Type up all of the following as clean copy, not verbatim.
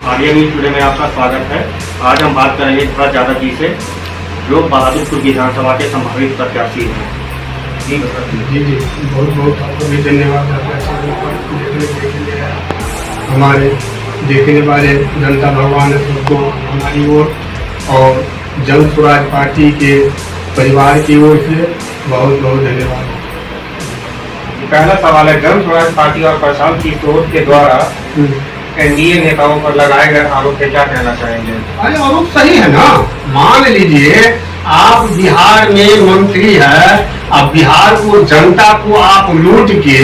Arya news today में आपका स्वागत है। आज हम बात करेंगे थोड़ा ज्यादा जी से जो बहादुरपुर विधानसभा के संभावित प्रत्याशी हैं। जी बहुत बहुत आपको भी धन्यवाद। हमारे देखने वाले जनता भगवान सबको हमारी ओर और जन स्वराज पार्टी के परिवार की ओर से बहुत बहुत धन्यवाद। पहला सवाल है, जन स्वराज पार्टी और प्रशांत किशोर के द्वारा एनडीए नेताओं पर लगाए गए आरोप पे क्या कहना चाहेंगे? अरे आरोप सही है ना। मान लीजिए आप बिहार में मंत्री है, अब बिहार को जनता को आप लूट के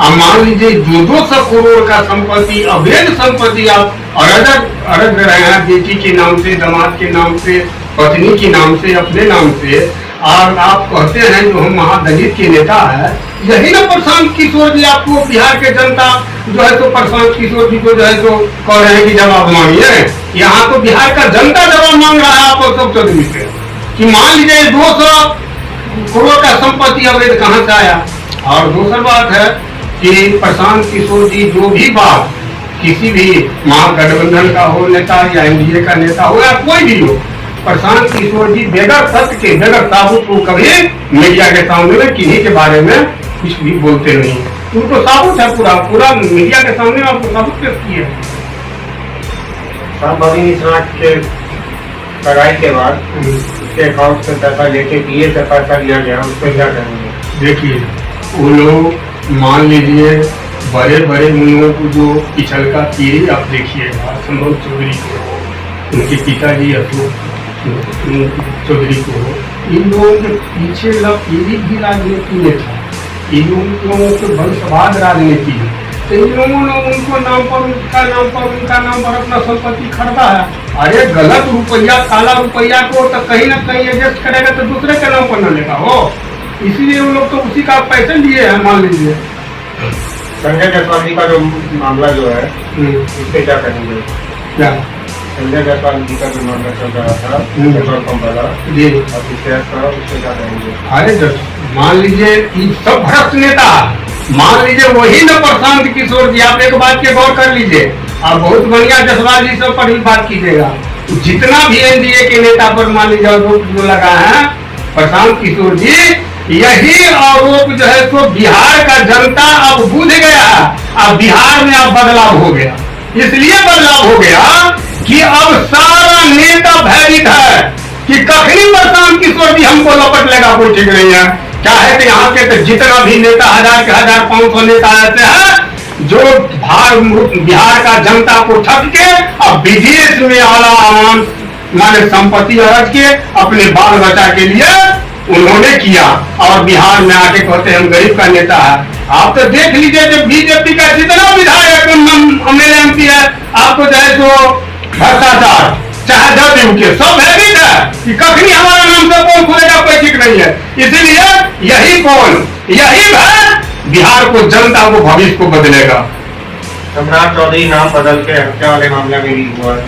अब मान लीजिए 200 करोड़ का संपत्ति, अवैध संपत्ति आप अरग रहे हैं, बेटी के नाम से, दामाद के नाम से, पत्नी के नाम से, अपने नाम से, और आप कहते हैं जो हम महादलित के नेता है। यही ना प्रशांत किशोर जी आपको बिहार के जनता जो है तो प्रशांत किशोर जी को जो है तो कह रहे हैं कि जवाब मांगिए। यहाँ तो बिहार का जनता जवाब मांग रहा है आप अशोक चौधरी से कि मान लीजिए 200 करोड़ का संपत्ति अवैध कहाँ से आया। और दूसरी बात है कि प्रशांत किशोर जी जो भी बात किसी भी महागठबंधन का हो नेता या एनडीए का नेता हो या कोई भी हो, प्रशांत किशोर जी बगैर सत्य के, बगैर साबुत को कभी मीडिया के सामने में किन्हीं के बारे में कुछ भी बोलते नहीं। उनको साबुत है, पूरा मीडिया के सामने आपको साबुत पेश किया है। बड़ी निशान के लड़ाई के बाद उसके अकाउंट से पैसा लेके पीए से पैसा लिया गया, उस पर क्या करेंगे? देखिए वो लोग मान लीजिए बड़े बड़े मुनियों को जो पिछल का पीढ़ी आप देखिए, संभव चौधरी को, उनके पिताजी अशोक चौधरी को, इन लोगों के पीछे पीढ़ी भी राजनीति में था। इन लोगों के वंशवाद राजनीति है, तो इन लोगों ने उनको नाम पर उनका नाम पर अपना संपत्ति खरीदा है। अरे गलत रुपया, काला रुपया को तो कहीं ना कहीं एडजस्ट करेगा तो दूसरे के नाम पर न लेगा हो, इसीलिए वो लोग तो उसी का पैसे लिए हैं। मान लीजिए संजय जायसवाल जी का जो मामला जो है इस पे क्या करेंगे? क्या संजय जायसवाल जी का जो मामला चल रहा था पेट्रोल पंप वाला जी, और उससे क्या करेंगे? अरे मान लीजिए सब भ्रष्ट नेता, मान लीजिए वही न प्रशांत किशोर जी, आप एक बात के गौर कर लीजिए, आप बहुत बढ़िया जायसवाल जी सब पर ही बात कीजिएगा। जितना भी एनडीए के नेता पर मान लीजिए आरोप जो लगा है प्रशांत किशोर जी, यही आरोप जो है तो बिहार का जनता अब बुझ गया, अब बिहार में अब बदलाव हो गया। इसलिए बदलाव हो गया कि अब सारा नेता भयभीत है कि कखनी प्रशांत किशोर जी हमको लपट लेगा, कोई ठीक नहीं है। क्या है कि यहाँ के तो जितना भी नेता 1000 500 नेता ऐसे हैं जो बिहार का जनता को ठग के अब विदेश में आला माने संपत्ति रख के अपने बाल बच्चा के लिए उन्होंने किया, और बिहार में आके कहते हैं हम गरीब का नेता है। आप तो देख लीजिए जो बीजेपी का जितना विधायक एमएलए एमपी है, आपको चाहे तो भ्रष्टाचार चाहे जदयू के सब भयभीत है कि कखनी हमारा नाम से कौन खुलेगा, कोई ठीक नहीं है। इसीलिए यही भय बिहार को, जनता को, भविष्य को बदलेगा। सम्राट चौधरी नाम बदल के हत्या वाले मामले में भी हुआ है।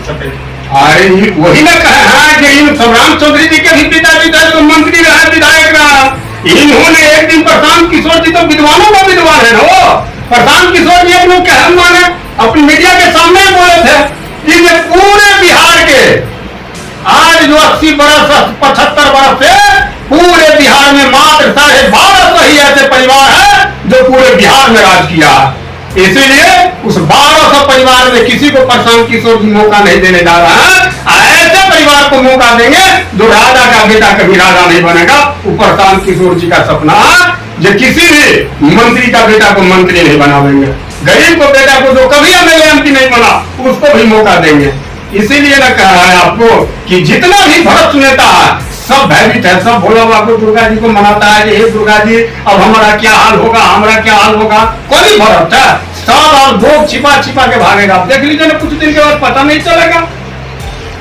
अरे वही ना कहे हैं कि इन सम्राट चौधरी जी के भी पिताजी थे तो मंत्री रहे, विधायक रहा। इन्होंने एक दिन प्रशांत किशोर जी तो विद्वानों का विद्वान है ना, वो प्रशांत किशोर जी हम लोग कह माने अपनी मीडिया के सामने बोले थे कि पूरे बिहार के आज जो 80 बरस 75 बरस से पूरे बिहार में मात्र 12.5 ही ऐसे परिवार है जो पूरे बिहार में राज किया। इसीलिए उस 1200 परिवार में किसी को प्रशांत किशोर जी मौका नहीं देने जा रहा है। ऐसे परिवार को मौका देंगे जो राजा का बेटा कभी राजा नहीं बनेगा। वो प्रशांत किशोर जी का सपना है जो किसी भी मंत्री का बेटा को मंत्री नहीं बना देंगे, गरीब को बेटा को जो कभी एमएलए एमपी नहीं बना उसको भी मौका देंगे। इसीलिए ना कहा है आपको कि जितना भी भ्रष्ट नेता है सब भयभीत है, सब भोला बाबू दुर्गा जी को मनाता है कि हे दुर्गा जी अब हमारा क्या हाल होगा, हमारा क्या हाल होगा। कोई भरोसा है, सब और लोग छिपा के भागेगा। आप देख लीजिए ना, कुछ दिन के बाद पता नहीं चलेगा।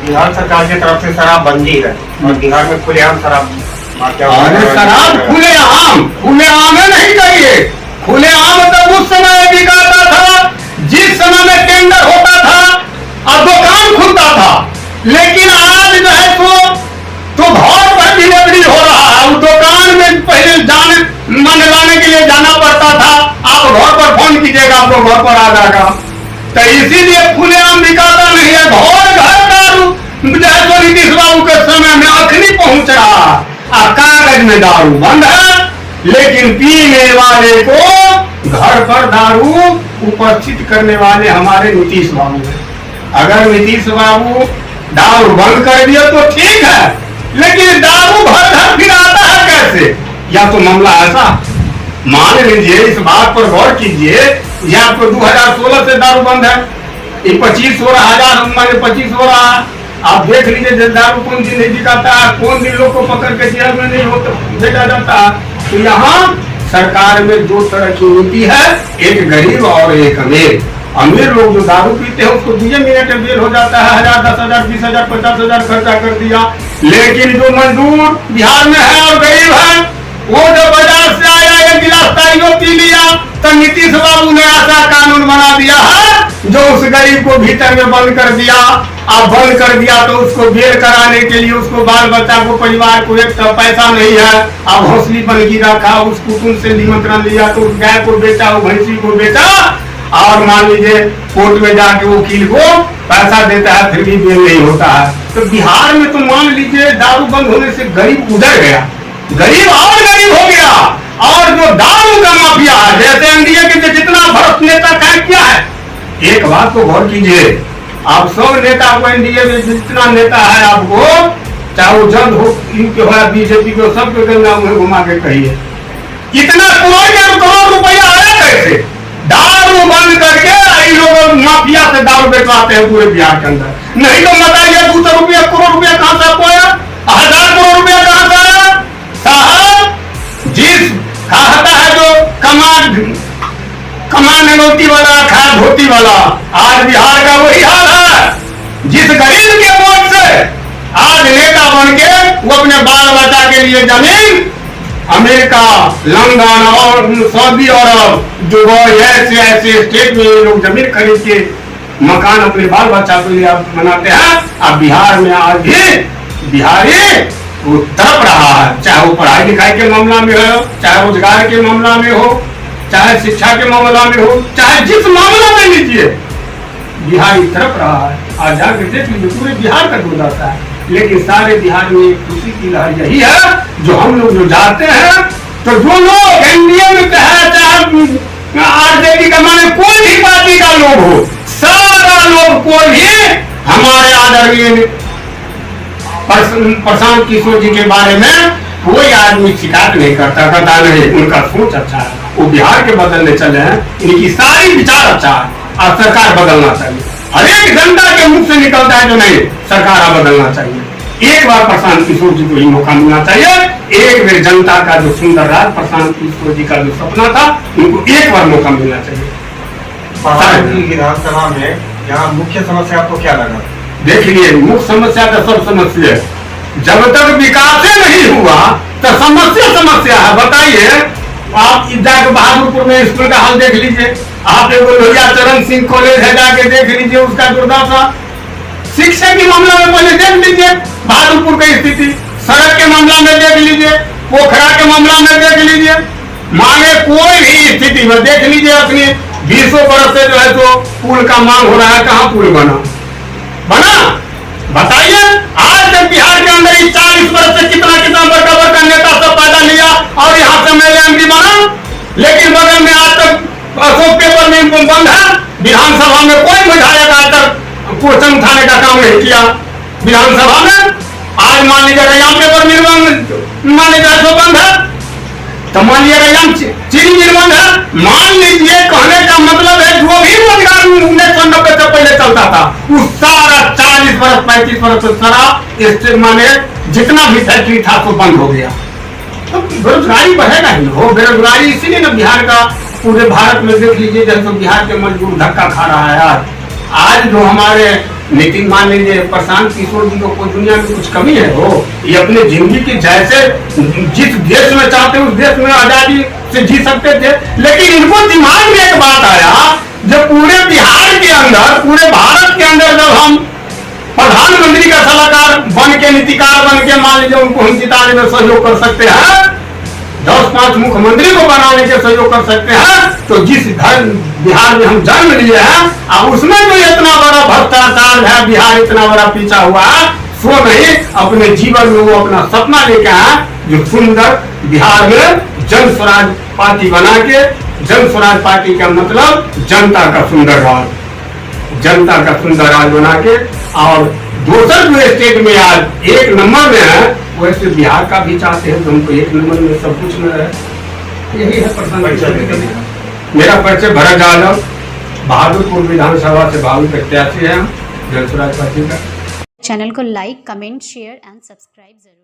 बिहार सरकार की तरफ से शराब बंदी है और बिहार में खुलेआम शराब, शराब खुलेआम नहीं चाहिए। खुलेआम तो उस समय बिकाता था जिस समय में टेंडर होता था और दुकान खुलता था, लेकिन आज जो है तो घर पर डिलीवरी हो रहा है। दुकान में पहले जाने सामान लाने के लिए जाना पड़ता था, आप घर पर फोन कीजिएगा आपको घर पर आ जाएगा। तो इसीलिए खुलेआम बिकाता नहीं है, घर घर दारू जैसे नीतीश बाबू के समय में अखनी पहुंच रहा, कागज में दारू बंद है, लेकिन पीने वाले को घर पर दारू उपस्थित करने वाले हमारे नीतीश बाबू हैं। अगर नीतीश बाबू दारू बंद कर दिया तो ठीक है, लेकिन दारू घर घर फिर आता है कैसे? या तो मामला ऐसा, मान लीजिए इस बात पर गौर कीजिए, ये आपको 2016 से दारू बंद है, ये 25 हो रहा, 25 हो रहा है। आप देख लीजिए दारू कौन दिन नहीं बिकाता है, कौन दिन लोग को पकड़ के जेल में नहीं होता भेजा जाता है। तो यहाँ सरकार में दो तरह की नीति है, एक गरीब और एक अमीर। अमीर लोग जो दारू पीते हैं उसको 2 मिनट में बेल हो जाता है, 1000, 10,000, 20,000, 50,000 खर्चा कर दिया। लेकिन जो मजदूर बिहार में है और गरीब है, वो जो बाजार से आया एक गिलास ताइयो पी लिया, तो नीतीश बाबू ने ऐसा कानून बना दिया है जो उस गरीब को भीतर में बंद कर दिया। अब बंद कर दिया तो उसको बेल कराने के लिए उसको बाल बच्चा को परिवार को एक पैसा नहीं है, अब हौसली बन की रखा, उस कुटुंब से निमंत्रण लिया तो उस गाय को बेचा, वो भैंसी को बेचा, और मान लीजिए कोर्ट में जाके वकील को पैसा देता है, फिर भी बेल नहीं होता है। तो बिहार में तो मान लीजिए दारू बंद होने से गरीब उधर गया, गरीब और गरीब हो गया। और जो दारू का माफिया है, जैसे एनडीए के जितना भ्रष्ट नेता काम किया है, एक बात को गौर कीजिए, आप सब नेता को एनडीए में जितना नेता है आपको, चाहे वो जल्द हो इनके हो या बीजेपी को, सबके गंगा में घुमा के कहिए इतना करोड़ रुपया आया कैसे? दारू बंद करके लोग माफिया से दारू बेचवाते हैं पूरे बिहार के अंदर। नहीं तो बताइए 200 रुपया करोड़ रुपया कहां से आपको आया, 1000 करोड़ रुपया कहां से आया? साहब जिस खाता है जो कमान नोटी वाला खा धोती वाला, आज बिहार का वही हाल है। जिस गरीब के वोट से आज नेता बन के वो अपने बाल बच्चा के लिए जमीन अमेरिका, लंदन और सऊदी अरब, दुबई ऐसे ऐसे स्टेट में लोग जमीन खरीद के मकान अपने बाल बच्चा के लिए बनाते हैं। अब बिहार में आज भी बिहारी वो तड़प रहा है, चाहे वो पढ़ाई लिखाई के मामला में हो, चाहे रोजगार के मामला में हो, चाहे शिक्षा के मामला में हो, चाहे जिस मामला में लीजिए, बिहारी तड़प रहा है। आज जाकर देख लीजिए पूरे बिहार का दूध आता है, लेकिन सारे बिहार में खुशी की लहर यही है जो हम लोग जो जाते हैं, तो जो लोग एनडीए में है, चाहे आरजेडी का माने कोई भी पार्टी का लोग हो, सारा लोग कोई भी हमारे आदरणीय प्रशांत किशोर जी के बारे में कोई आदमी शिकायत नहीं करता नहीं, उनका सोच अच्छा है, वो बिहार के बदलने चले हैं, इनकी सारी विचार अच्छा है और सरकार बदलना चाहिए। हर एक जनता के मुख से निकलता है जो नहीं सरकार बदलना चाहिए। एक बार प्रशांत किशोर जी को ही मौका मिलना चाहिए, एक बार जनता का जो सुंदर राज प्रशांत किशोर जी का जो सपना था, उनको एक बार मौका मिलना चाहिए। विधानसभा में यहाँ मुख्य समस्या आपको क्या लगा? देखिए मुख्य समस्या तो सब समस्या, जब तक विकास नहीं हुआ तो समस्या है। बताइए आप जाके बहादुरपुर में स्कूल का हाल देख लीजिए, आप एक लोहिया चरण सिंह कॉलेज है, जाके देख लीजिए उसका दुर्दशा। शिक्षा के मामला में पहले देख लीजिए बहादुरपुर की स्थिति, सड़क के मामला में देख लीजिए, पोखरा के मामला में देख लीजिए, मांगे कोई भी स्थिति में देख लीजिए। अपनी 20 बरस से जो है तो पुल का मांग हो रहा है, कहाँ पुल बना? बताइए आज तक बिहार के अंदर 40 वर्ष से कितना बड़ा नेता सब पैदा लिया और यहाँ से एमएलए बना, लेकिन बगल में आज तक अशोक पेपर में बंद है। विधानसभा में कोई विधायक आज तक क्वेश्चन उठाने का काम नहीं किया विधानसभा में। आज मान लीजिए रैयाम पेपर मिल मान लीजिए बंद है, तो मान लीजिए रैयाम चीनी मिल बंद है। मान लीजिए कहने का मतलब है जो भी रोजगार 1990 से पहले चलता था उस सारा 40 वर्ष 35 वर्ष सारा माने जितना भी फैक्ट्री था तो बंद हो गया। तो बेरोजगारी बढ़ेगा ही हो, बेरोजगारी इसीलिए ना बिहार का पूरे भारत में देख लीजिए जैसे बिहार के मजदूर धक्का खा रहा है। यार आज जो हमारे नितिन मान लीजिए प्रशांत किशोर जी को कोई दुनिया में कुछ कमी है हो, ये अपने जिंदगी की जैसे जिस देश में चाहते उस देश में आजादी से जी सकते थे। लेकिन इनको दिमाग में एक बात आया, जब पूरे बिहार के अंदर पूरे भारत के अंदर जब हम प्रधानमंत्री का सलाहकार बन के नीतिकार बन के मान लीजिए उनको हम जिताने में सहयोग कर सकते हैं, 10-5 मुख्यमंत्री को बनाने के सहयोग कर सकते हैं, तो जिस घर बिहार में हम जन्म लिए हैं और उसमें जो इतना बड़ा भ्रष्टाचार है, बिहार इतना बड़ा पीछा हुआ है, सो नहीं अपने जीवन में वो अपना सपना लेके आए जो सुंदर बिहार में जन स्वराज पार्टी बना के, जन स्वराज पार्टी का मतलब जनता का सुंदर राज, जनता का सुंदर राज बना के, और दूसर जो स्टेट में आज 1 नंबर में है वैसे बिहार का भी चाहते हैं, तो हमको 1 नंबर में सब कुछ में है। यही है प्रश्न। मेरा परिचय भरत यादव, बहादुरपुर विधानसभा से भावी प्रत्याशी है, जन स्वराज पार्टी का। चैनल को like, comment, share and subscribe जरूर।